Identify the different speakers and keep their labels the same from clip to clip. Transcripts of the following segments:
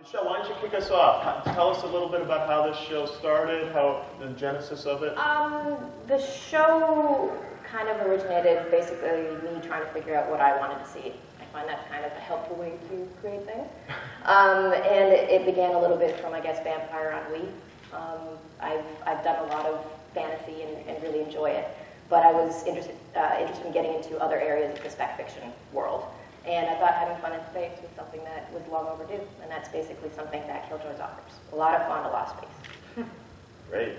Speaker 1: Michelle, why don't you kick us off? Tell us a little bit about how this show started, how the genesis of it.
Speaker 2: The show kind of originated basically me trying to figure out what I wanted to see. I find that kind of a helpful way to create things. And it began a little bit from, I guess, Vampire on Wii. I've done a lot of fantasy and really enjoy it, but I was interested in getting into other areas of the spec fiction world. And I thought having fun in space was something that was long overdue, and that's basically something that Killjoys offers. A lot of fun, a lot of space.
Speaker 1: Great.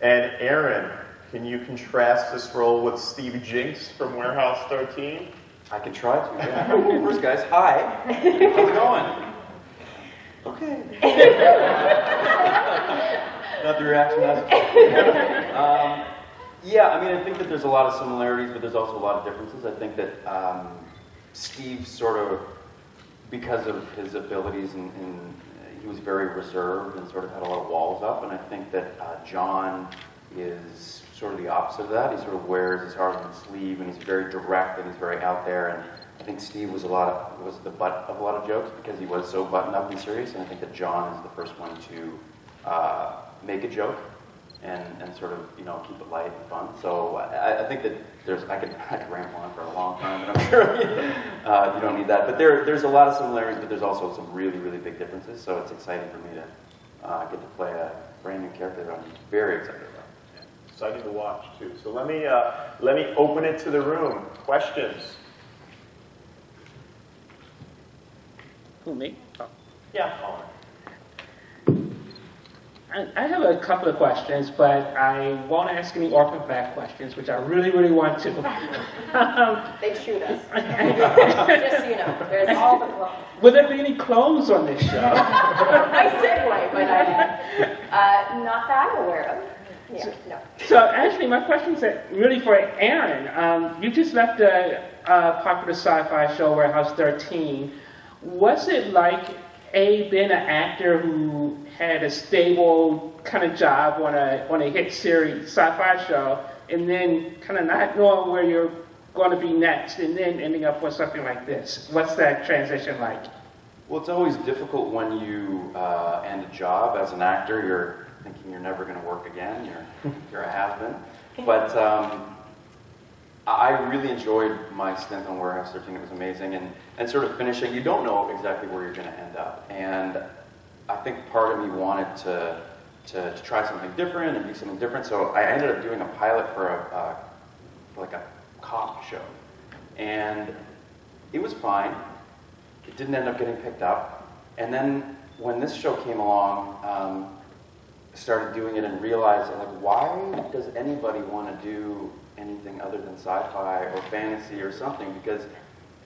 Speaker 1: And Aaron, can you contrast this role with Steve Jinks from Warehouse 13?
Speaker 3: I could try to, yeah. First, guys, hi. How's it going? Okay. Not the reaction that's yeah, I mean, I think that there's a lot of similarities, but there's also a lot of differences. I think that Steve sort of, because of his abilities, and he was very reserved and sort of had a lot of walls up, and I think that John is sort of the opposite of that. He sort of wears his heart on his sleeve, and he's very direct, and he's very out there, and I think Steve was the butt of a lot of jokes because he was so buttoned up and serious, and I think that John is the first one to make a joke and sort of, you know, keep it light and fun. So I think that I could ramble on for a long time, and I'm sure you don't need that. But there's a lot of similarities, but there's also some really, really big differences. So it's exciting for me to get to play a brand new character that I'm very excited about.
Speaker 1: Yeah. Exciting to watch too. So let me open it to the room. Questions?
Speaker 4: Who, me? Oh.
Speaker 1: Yeah, Colin.
Speaker 4: I have a couple of questions, but I won't ask any orphan fact questions, which I really, really want to.
Speaker 2: They'd shoot us. Just so you know, there's all the clones.
Speaker 4: Will there be any clones on this show?
Speaker 2: Nice segue, but not that I'm aware of. Yeah, no.
Speaker 4: So actually, my question is really for Aaron. You just left a popular sci-fi show, Warehouse 13. Was it like being an actor who had a stable kind of job on a hit series sci-fi show, and then kind of not knowing where you're going to be next, and then ending up with something like this? What's that transition like?
Speaker 3: Well, it's always difficult when you end a job as an actor. You're thinking you're never going to work again. You're a has-been. But I really enjoyed my stint on Warehouse 13. It was amazing, and sort of finishing. You don't know exactly where you're going to end up, and I think part of me wanted to try something different and do something different. So I ended up doing a pilot for like a cop show, and it was fine. It didn't end up getting picked up, and then when this show came along, I started doing it and realized, like, why does anybody want to do anything other than sci-fi or fantasy or something? Because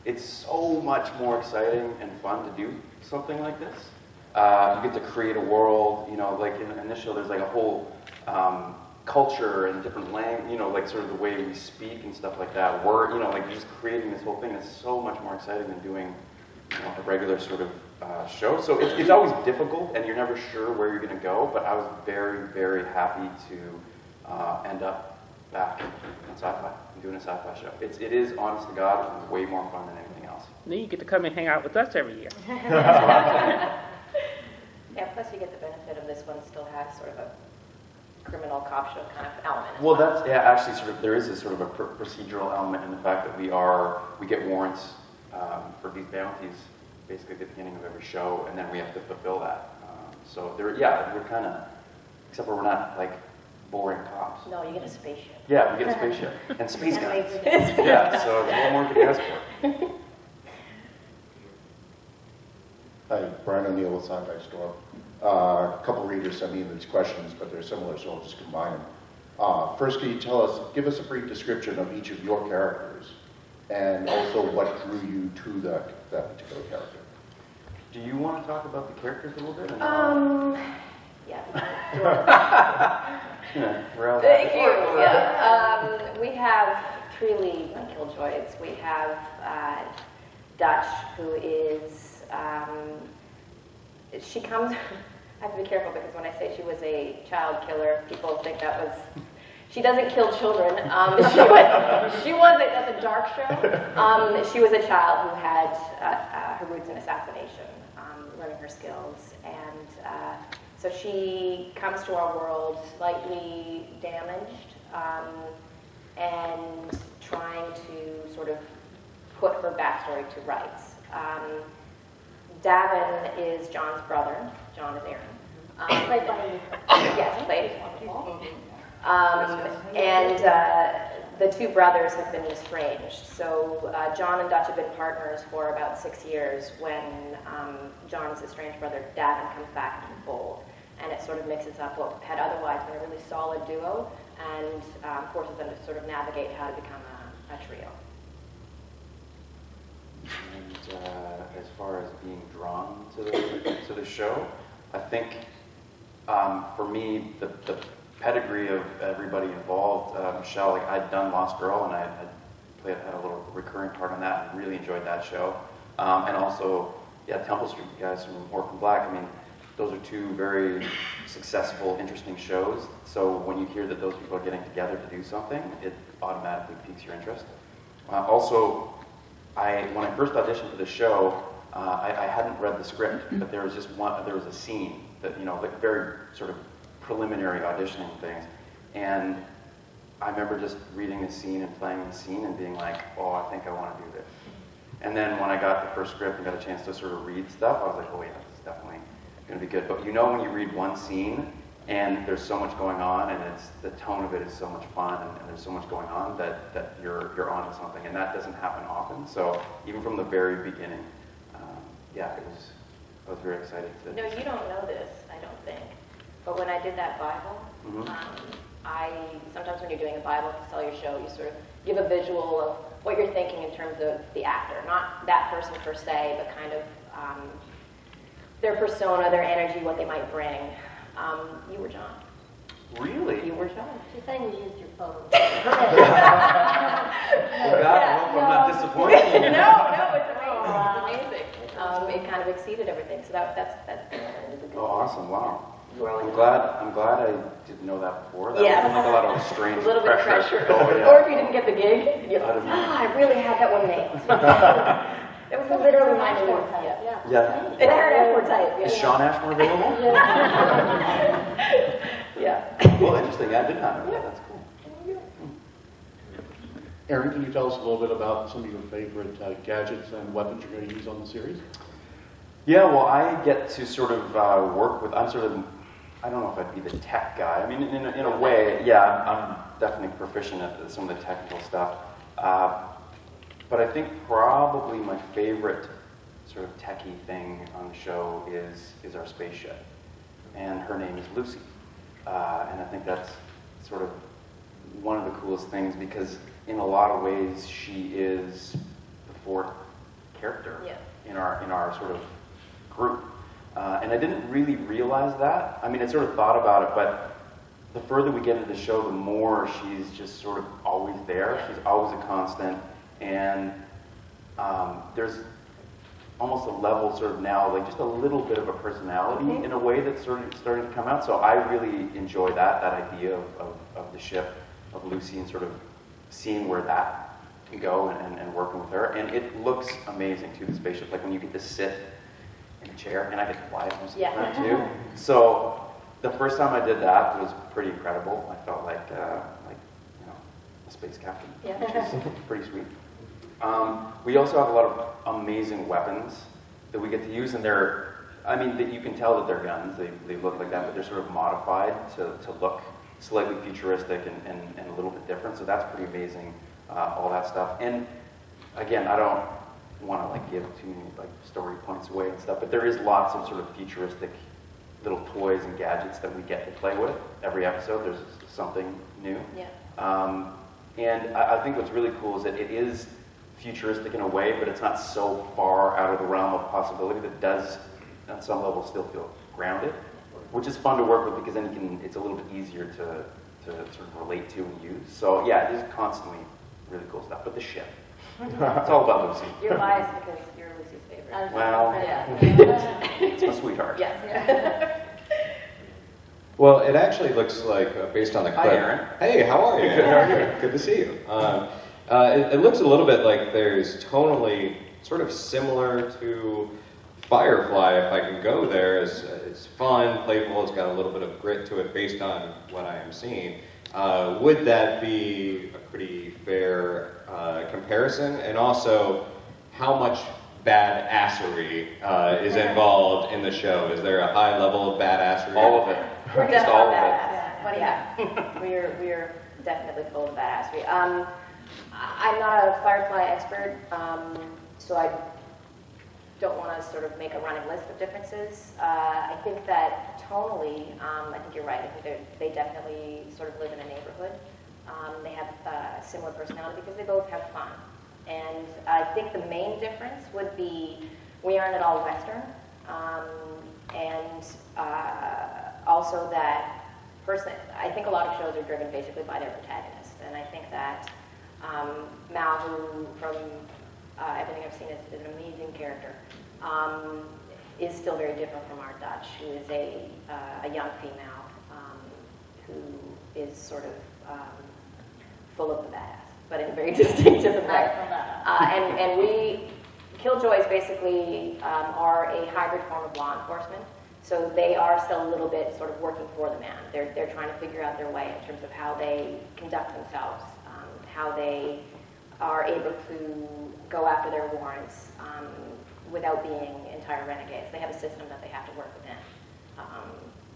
Speaker 3: it's so much more exciting and fun to do something like this. You get to create a world, you know, like in this show there's like a whole culture and different language, you know, like sort of the way we speak and stuff like that. We're, you know, like just creating this whole thing is so much more exciting than doing, you know, a regular sort of show. So it's always difficult and you're never sure where you're going to go, but I was very, very happy to end up back in sci-fi, doing a sci-fi show. It is, honest to God, way more fun than anything else.
Speaker 4: Then you get to come and hang out with us every year.
Speaker 2: Yeah, plus you get the benefit of this one still has sort of a criminal cop show kind of element.
Speaker 3: Well, that's, yeah, actually sort of, there is a sort of a procedural element in the fact that we get warrants for these bounties basically at the beginning of every show, and then we have to fulfill that. So there, yeah, we're kind of, except for we're not like boring cops.
Speaker 2: No, you get a spaceship.
Speaker 3: Yeah, we get a spaceship and space guns. Yeah, so what more could you ask for?
Speaker 5: Hi, Brian O'Neill with Syfy Store. A couple readers sent me these questions, but they're similar, so I'll just combine them. First, can you give us a brief description of each of your characters, and also what drew you to that particular character?
Speaker 3: Do you want to talk about the characters a little bit?
Speaker 2: Yeah.
Speaker 3: Thank
Speaker 2: you. Yeah. We have Treely on Killjoys. We have Dutch, who is she comes. I have to be careful because when I say she was a child killer, people think that was. She doesn't kill children. She was at the Dark Show. She was a child who had her roots in assassination. learning her skills. And so she comes to our world slightly damaged and trying to sort of put her backstory to rights. Davin is John's brother. John is Aaron.
Speaker 6: Played by
Speaker 2: Yes, played. And the two brothers have been estranged. So John and Dutch have been partners for about 6 years when John's estranged brother Davin comes back into the fold. And it sort of mixes up what had otherwise been a really solid duo and forces them to sort of navigate how to become a trio.
Speaker 3: And as far as being drawn to the show, I think for me, the pedigree of everybody involved, Michelle, like I'd done Lost Girl and I had a little recurring part on that and really enjoyed that show. And also, yeah, Temple Street, you guys from Orphan Black, I mean, those are two very successful, interesting shows. So when you hear that those people are getting together to do something, it automatically piques your interest. Also, when I first auditioned for the show, I hadn't read the script, but there was a scene that, like very sort of preliminary auditioning things. And I remember just reading the scene and playing the scene and being like, oh, I think I want to do this. And then when I got the first script and got a chance to sort of read stuff, I was like, oh yeah, this is definitely going to be good. But when you read one scene and there's so much going on and the tone of it is so much fun and there's so much going on that you're onto something, and that doesn't happen often. So even from the very beginning, I was very excited to.
Speaker 2: No, you don't know this, I don't think. But when I did that Bible, sometimes when you're doing a Bible to sell your show, you sort of give a visual of what you're thinking in terms of the actor, not that person per se, but kind of their persona, their energy, what they might bring. You were John.
Speaker 3: Really?
Speaker 2: You were John.
Speaker 6: She's saying we used your photo.
Speaker 3: Well, God, I hope I'm not disappointed.
Speaker 2: No, it's amazing. It kind of exceeded everything. So that's a good
Speaker 3: Oh, awesome! Wow.
Speaker 2: growing.
Speaker 3: I'm glad I didn't know that before. That
Speaker 2: Yes.
Speaker 3: was like a lot of strange
Speaker 2: A little bit of pressure.
Speaker 3: Oh, yeah.
Speaker 2: Or if you didn't get the gig, you're
Speaker 3: I'd
Speaker 2: like,
Speaker 3: have
Speaker 2: I really had that one nailed. It was literally my
Speaker 6: Ashmore
Speaker 2: move.
Speaker 6: type,
Speaker 2: Yeah.
Speaker 3: Yeah.
Speaker 2: It had an Ashmore type. Yeah.
Speaker 3: Is Sean Ashmore available?
Speaker 2: Yeah.
Speaker 3: Well, interesting. I did not know that. That's cool.
Speaker 5: Aaron, can you tell us a little bit about some of your favorite gadgets and weapons you're going to use on the series?
Speaker 3: Yeah, well, I get to sort of work with, I'm sort of, I don't know if I'd be the tech guy. I mean, in a way, yeah, I'm definitely proficient at some of the technical stuff. But I think probably my favorite sort of techie thing on the show is our spaceship. And her name is Lucy. And I think that's sort of one of the coolest things because in a lot of ways she is the fourth character in our sort of group. And I didn't really realize that. I mean, I sort of thought about it, but the further we get into the show, the more she's just sort of always there. She's always a constant. And there's almost a level sort of now, like just a little bit of a personality in a way that's sort of starting to come out. So I really enjoy that idea of the ship, of Lucy, and sort of seeing where that can go and working with her. And it looks amazing too, the spaceship. Like when you get to sit in a chair, and I get to fly most of the time too. So the first time I did that was pretty incredible. I felt like a space captain, which is pretty sweet. We also have a lot of amazing weapons that we get to use, and that you can tell that they're guns. They look like that, but they're sort of modified to look slightly futuristic and a little bit different. So that's pretty amazing. All that stuff. And again, I don't want to give too many story points away and stuff, but there is lots of sort of futuristic little toys and gadgets that we get to play with. Every episode, there's something new.
Speaker 2: Yeah.
Speaker 3: And I think what's really cool is that it is futuristic in a way, but it's not so far out of the realm of possibility that does, on some level, still feel grounded, which is fun to work with because then it's a little bit easier to sort of relate to and use. So yeah, it is constantly really cool stuff. But the ship, it's all about Lucy.
Speaker 2: You're biased because you're Lucy's favorite.
Speaker 3: Well,
Speaker 2: Yeah.
Speaker 3: it's my sweetheart.
Speaker 2: Yes.
Speaker 7: Well, it actually looks like, based on the clip.
Speaker 3: Hi, Aaron.
Speaker 7: Hey, how are you? Good, how are you? Good to see you. It looks a little bit like there's tonally sort of similar to Firefly, if I can go there, is it's fun, playful, it's got a little bit of grit to it based on what I am seeing. Would that be a pretty fair comparison? And also, how much badassery is involved in the show? Is there a high level of badassery?
Speaker 3: All of it.
Speaker 2: We're
Speaker 3: Just all of it.
Speaker 2: badass. What do you got? We're definitely full of badassery. I'm not a Firefly expert, so I don't want to sort of make a running list of differences. I think that tonally, I think you're right. I think they definitely sort of live in a neighborhood. They have similar personality because they both have fun. And I think the main difference would be we aren't at all Western, and also that I think a lot of shows are driven basically by their protagonist, and I think that Mal, who from everything I've seen is an amazing character, is still very different from our Dutch, who is a young female who is sort of full of the badass, but in a very distinctive way. And we, Killjoys basically are a hybrid form of law enforcement. So they are still a little bit sort of working for the man. They're trying to figure out their way in terms of how they conduct themselves, how they are able to go after their warrants without being entire renegades. They have a system that they have to work within.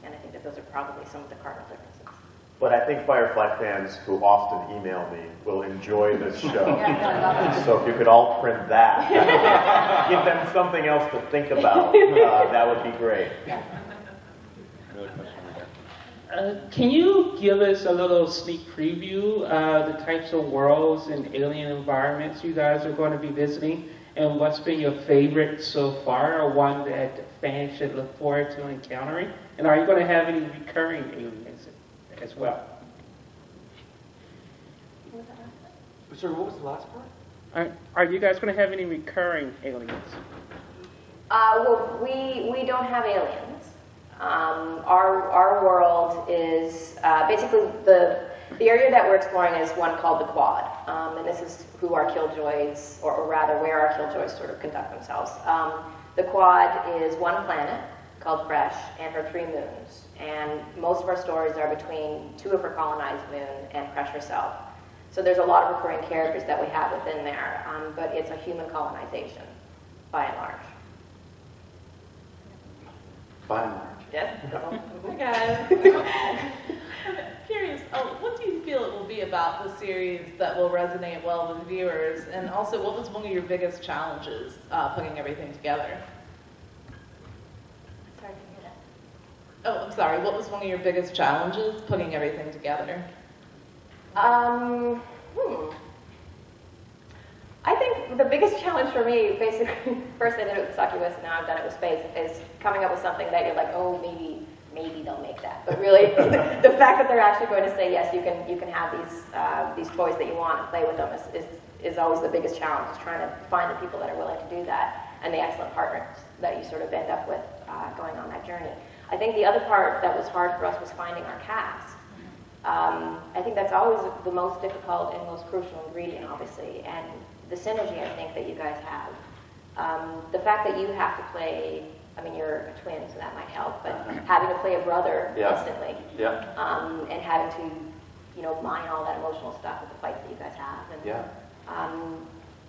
Speaker 2: And I think that those are probably some of the cardinal differences.
Speaker 1: But I think Firefly fans who often email me will enjoy this show. So if you could all print that, give them something else to think about, that would be great.
Speaker 4: Can you give us a little sneak preview of the types of worlds and alien environments you guys are going to be visiting, and what's been your favorite so far, or one that fans should look forward to encountering? And are you going to have any recurring aliens as well?
Speaker 3: Sorry, what was the last part?
Speaker 4: Are you guys going to have any recurring aliens?
Speaker 2: Well, we don't have aliens. Our world is basically the area that we're exploring is one called the Quad, and this is who our Killjoys, or rather where our Killjoys sort of conduct themselves. The Quad is one planet called Fresh and her 3 moons, and most of our stories are between 2 of her colonized moon and Fresh herself. So there's a lot of recurring characters that we have within there, but it's a human colonization, by and large.
Speaker 3: By and large.
Speaker 2: Yes?
Speaker 6: Hi guys. I'm curious, what do you feel it will be about the series that will resonate well with viewers? And also, what was one of your biggest challenges putting everything together?
Speaker 2: Sorry, can you hear that?
Speaker 6: Oh, I'm sorry. What was one of your biggest challenges putting everything together?
Speaker 2: I think the biggest challenge for me, basically, first I did it with Succubus, and now I've done it with Space, is coming up with something that you're like, oh, maybe they'll make that. But really, the fact that they're actually going to say, yes, you can have these toys that you want and play with them is always the biggest challenge, is trying to find the people that are willing to do that, and the excellent partners that you sort of end up with going on that journey. I think the other part that was hard for us was finding our cast. I think that's always the most difficult and most crucial ingredient, obviously, and the synergy I think that you guys have. The fact that you have to play, I mean, you're a twin, so that might help, but having to play a brother instantly, and having to, mine all that emotional stuff with the fights that you guys have,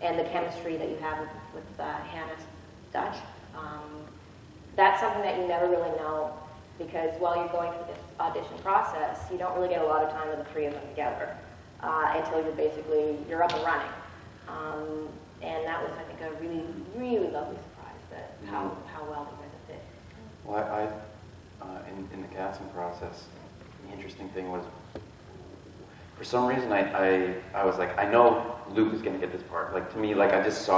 Speaker 2: and the chemistry that you have with Hannah's Dutch. That's something that you never really know, because while you're going through this audition process, you don't really get a lot of time with the 3 of them together until you're up and running. And that was, I think, a really, really lovely surprise, that how well you guys have fit.
Speaker 3: Well, in the casting process, the interesting thing was, for some reason, I was like, I know Luke is going to get this part. Like, to me, like, I was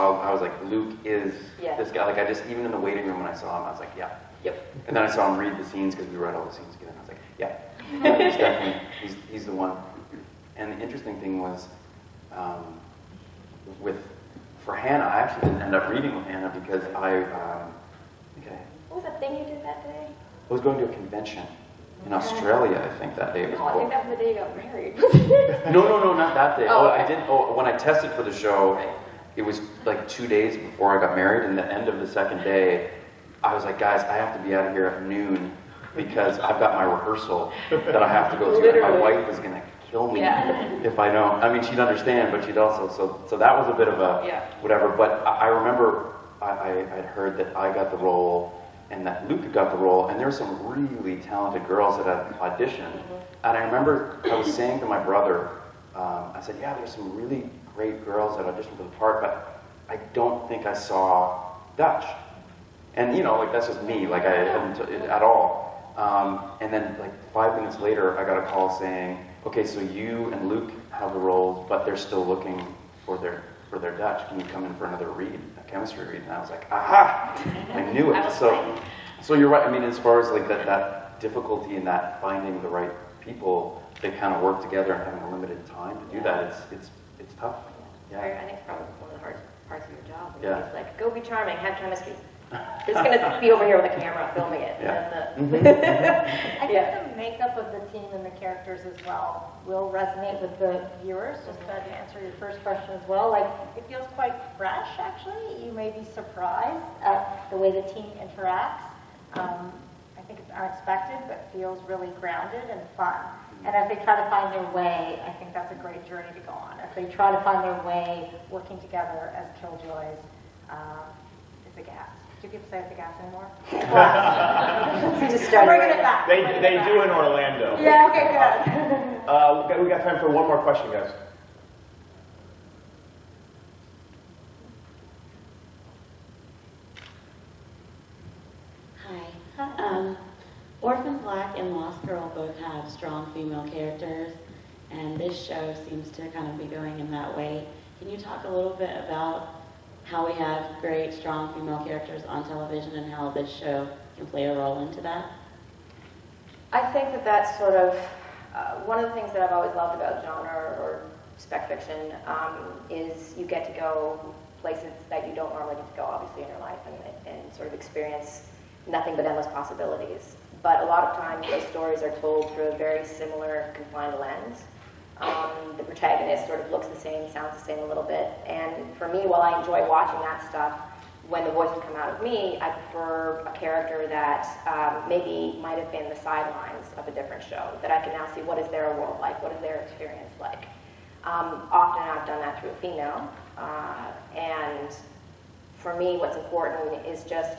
Speaker 3: like, Luke is this guy. Like, even in the waiting room when I saw him, I was like, yeah.
Speaker 2: Yep.
Speaker 3: And then I saw him read the scenes, because we read all the scenes together, and I was like, yeah, he's definitely, he's the one. And the interesting thing was, for Hannah, I actually didn't end up reading with Hannah because
Speaker 2: What was that thing you did that day?
Speaker 3: I was going to a convention in Australia, I think, that day. It was
Speaker 2: I think that was the day you got married.
Speaker 3: No, not that day.
Speaker 2: Oh,
Speaker 3: okay. When I tested for the show, it was like 2 days before I got married, and the end of the second day, I was like, guys, I have to be out of here at noon because I've got my rehearsal that I have to go to. And my wife is going to kill me if I don't. I mean, she'd understand, but she'd also, so that was a bit of a whatever. But I remember I'd heard that I got the role and that Luke got the role, and there were some really talented girls that had auditioned. And I remember I was saying to my brother, I said, yeah, there's some really great girls that auditioned for the part, but I don't think I saw Dutch. And, you know, like, that's just me, like, I hadn't at all. And then, like, 5 minutes later, I got a call saying, okay, so you and Luke have the roles, but they're still looking for their Dutch. Can you come in for another read, a chemistry read? And I was like, aha! I knew it. So you're right. I mean, as far as, like, that difficulty in that finding the right people, they kind of work together and having a limited time to do that, it's tough.
Speaker 2: Yeah. I think it's probably one of the hardest parts of your job.
Speaker 3: Yeah.
Speaker 2: It's like, go be charming, have chemistry. Who's going to be over here with a camera filming it?
Speaker 3: Yeah.
Speaker 8: I think the makeup of the team and the characters as well will resonate with the viewers, just to answer your first question as well. Like, it feels quite fresh, actually. You may be surprised at the way the team interacts. I think it's unexpected, but feels really grounded and fun. And as they try to find their way, I think that's a great journey to go on. As they try to find their way working together as Killjoys, it's a gas. Do people say it's a gas anymore?
Speaker 2: Just start
Speaker 8: bringing it back.
Speaker 1: They do in Orlando.
Speaker 8: Yeah, okay, good.
Speaker 1: We got time for one more question, guys.
Speaker 9: Hi. Orphan Black and Lost Girl both have strong female characters, and this show seems to kind of be going in that way. Can you talk a little bit about how we have great, strong female characters on television and how this show can play a role into that?
Speaker 2: I think that that's sort of one of the things that I've always loved about genre or spec fiction is you get to go places that you don't normally get to go, obviously, in your life and sort of experience nothing but endless possibilities. But a lot of times those stories are told through a very similar confined lens. The protagonist sort of looks the same, sounds the same a little bit. And for me, while I enjoy watching that stuff, when the voices come out of me, I prefer a character that maybe might have been the sidelines of a different show, that I can now see what is their world like, what is their experience like. Often I've done that through a female. And for me, what's important is just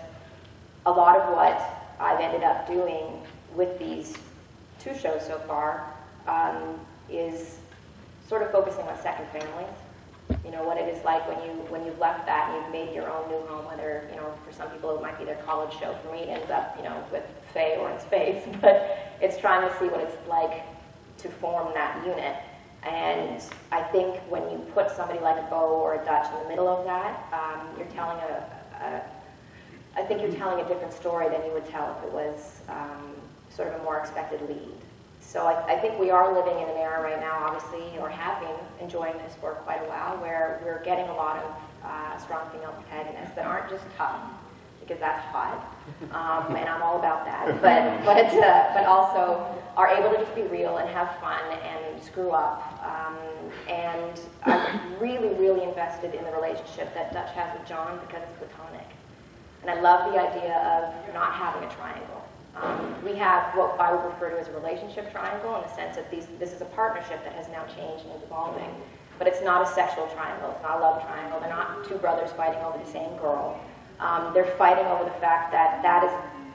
Speaker 2: a lot of what I've ended up doing with these 2 shows so far is sort of focusing on second families. You know, what it is like when you've left that and you've made your own new home, whether, you know, for some people it might be their college show. For me, it ends up, you know, with Faye or in space. But it's trying to see what it's like to form that unit. And I think when you put somebody like a Bo or a Dutch in the middle of that, you're telling I think you're telling a different story than you would tell if it was sort of a more expected lead. So I think we are living in an era right now, obviously, or have been enjoying this for quite a while, where we're getting a lot of strong female protagonists that aren't just tough, because that's hot, and I'm all about that, but also are able to just be real and have fun and screw up. And I'm really, really invested in the relationship that Dutch has with John because it's platonic. And I love the idea of not having a triangle. We have what I would refer to as a relationship triangle in the sense that this is a partnership that has now changed and is evolving. But it's not a sexual triangle, it's not a love triangle. They're not 2 brothers fighting over the same girl. They're fighting over the fact that that is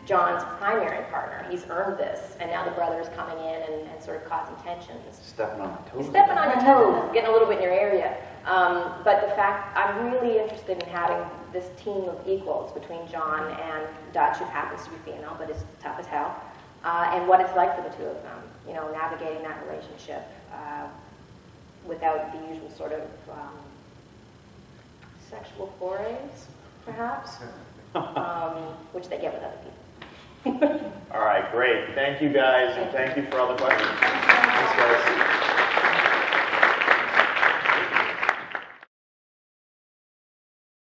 Speaker 2: John's primary partner. He's earned this, and now the brother is coming in and sort of causing tensions.
Speaker 3: Stepping on my toes.
Speaker 2: He's stepping on your toes, getting a little bit in your area. But the fact, I'm really interested in having this team of equals between John and Dutch, who happens to be female, but is tough as hell, and what it's like for the 2 of them, you know, navigating that relationship without the usual sort of sexual forays, perhaps, which they get with other people.
Speaker 1: All right, great. Thank you, guys, and thank you for all the questions. Thanks, guys.